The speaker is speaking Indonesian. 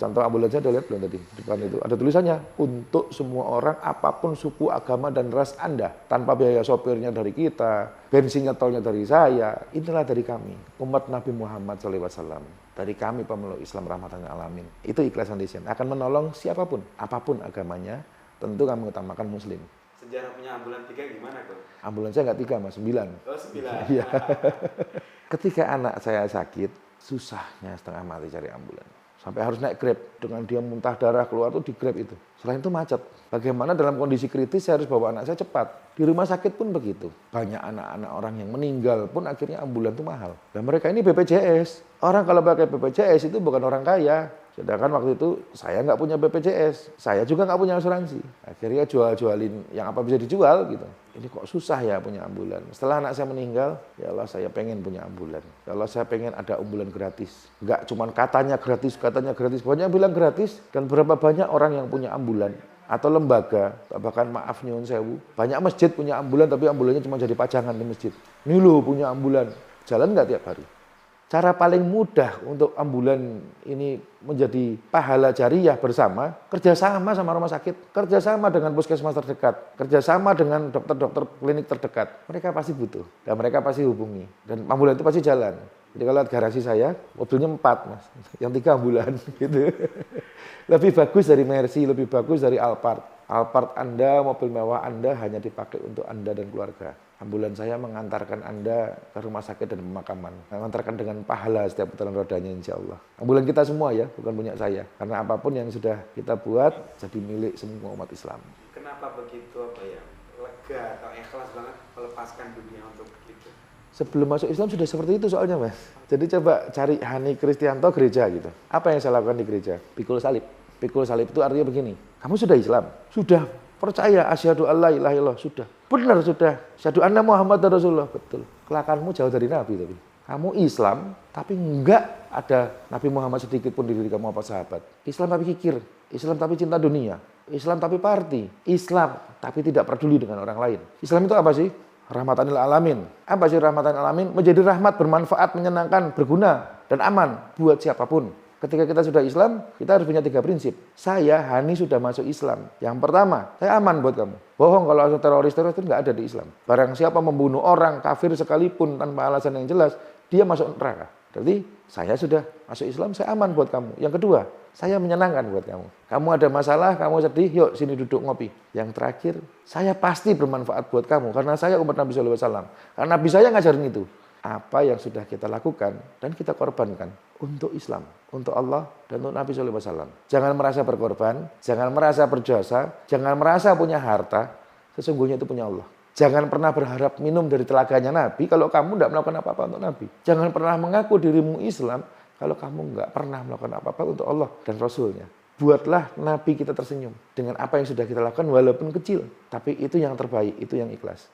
Contoh ambulansnya udah lihat belum tadi? Depan itu ada tulisannya, untuk semua orang apapun suku, agama, dan ras Anda. Tanpa biaya sopirnya dari kita, bensinnya tolnya dari saya, inilah dari kami, umat Nabi Muhammad SAW. Dari kami pemeluk Islam rahmatan alamin. Itu Ikhlas Foundation, akan menolong siapapun, apapun agamanya, tentu kami utamakan muslim. Sejarah punya ambulan 3 gimana kok? Ambulansnya nggak 3 mas, 9. Oh 9. Iya. Ketika anak saya sakit, susahnya setengah mati cari ambulan. Sampai harus naik Grab, dengan dia muntah darah keluar tuh di Grab itu. Selain itu macet. Bagaimana dalam kondisi kritis saya harus bawa anak saya cepat. Di rumah sakit pun begitu. Banyak anak-anak orang yang meninggal pun akhirnya ambulan itu mahal. Dan mereka ini BPJS. Orang kalau pakai BPJS itu bukan orang kaya. Sedangkan waktu itu saya nggak punya BPJS, saya juga nggak punya asuransi. Akhirnya jual-jualin yang apa bisa dijual gitu. Ini kok susah ya punya ambulan. Setelah anak saya meninggal, ya Allah saya pengen punya ambulan. Ya Allah saya pengen ada ambulan gratis. Nggak cuma katanya gratis. Pokoknya bilang gratis. Dan berapa banyak orang yang punya ambulan. Atau lembaga, bahkan maaf nyuwun sewu. Banyak masjid punya ambulan tapi ambulannya cuma jadi pajangan di masjid. Ini loh punya ambulan. Jalan nggak tiap hari? Cara paling mudah untuk ambulan ini menjadi pahala jariah bersama, kerjasama sama rumah sakit, kerjasama dengan puskesmas terdekat, kerjasama dengan dokter-dokter klinik terdekat. Mereka pasti butuh dan mereka pasti hubungi. Dan ambulan itu pasti jalan. Jadi kalau lihat garasi saya, mobilnya 4 mas, yang 3 ambulan gitu. Lebih bagus dari Mercy, lebih bagus dari Alphard. Alphard Anda, mobil mewah Anda hanya dipakai untuk Anda dan keluarga. Ambulan saya mengantarkan Anda ke rumah sakit dan pemakaman. Mengantarkan dengan pahala setiap putaran rodanya insya Allah. Ambulan kita semua ya, bukan punya saya. Karena apapun yang sudah kita buat, jadi milik semua umat Islam. Kenapa begitu lega atau ikhlas banget melepaskan dunia untuk itu? Sebelum masuk Islam sudah seperti itu soalnya mas. Jadi coba cari Hani Kristianto gereja gitu. Apa yang saya lakukan di gereja? Pikul salib. Pikul salib itu artinya begini. Kamu sudah Islam? Sudah. Percaya asyhadu alla ilaha illallah, sudah. Benar sudah. Asyhadu anna Muhammad Rasulullah, betul. Kelakuanmu jauh dari Nabi tapi. Kamu Islam tapi enggak ada Nabi Muhammad sedikit pun di diri kamu apa sahabat. Islam tapi kikir, Islam tapi cinta dunia, Islam tapi party, Islam tapi tidak peduli dengan orang lain. Islam itu apa sih? Rahmatan lil alamin. Apa sih rahmatan lil alamin? Menjadi rahmat, bermanfaat, menyenangkan, berguna dan aman buat siapapun. Ketika kita sudah Islam, kita harus punya 3 prinsip. Saya, Hani, sudah masuk Islam. Yang pertama, saya aman buat kamu. Bohong kalau teroris itu nggak ada di Islam. Barang siapa membunuh orang, kafir sekalipun tanpa alasan yang jelas, dia masuk neraka. Berarti saya sudah masuk Islam, saya aman buat kamu. Yang kedua, saya menyenangkan buat kamu. Kamu ada masalah, kamu sedih, yuk sini duduk ngopi. Yang terakhir, saya pasti bermanfaat buat kamu. Karena saya umat Nabi SAW. Karena Nabi saya ngajarin itu. Apa yang sudah kita lakukan dan kita korbankan untuk Islam, untuk Allah dan untuk Nabi SAW. Jangan merasa berkorban, jangan merasa berjasa, jangan merasa punya harta, sesungguhnya itu punya Allah. Jangan pernah berharap minum dari telaganya Nabi kalau kamu tidak melakukan apa-apa untuk Nabi. Jangan pernah mengaku dirimu Islam kalau kamu nggak pernah melakukan apa-apa untuk Allah dan Rasulnya. Buatlah Nabi kita tersenyum dengan apa yang sudah kita lakukan walaupun kecil. Tapi itu yang terbaik, itu yang ikhlas.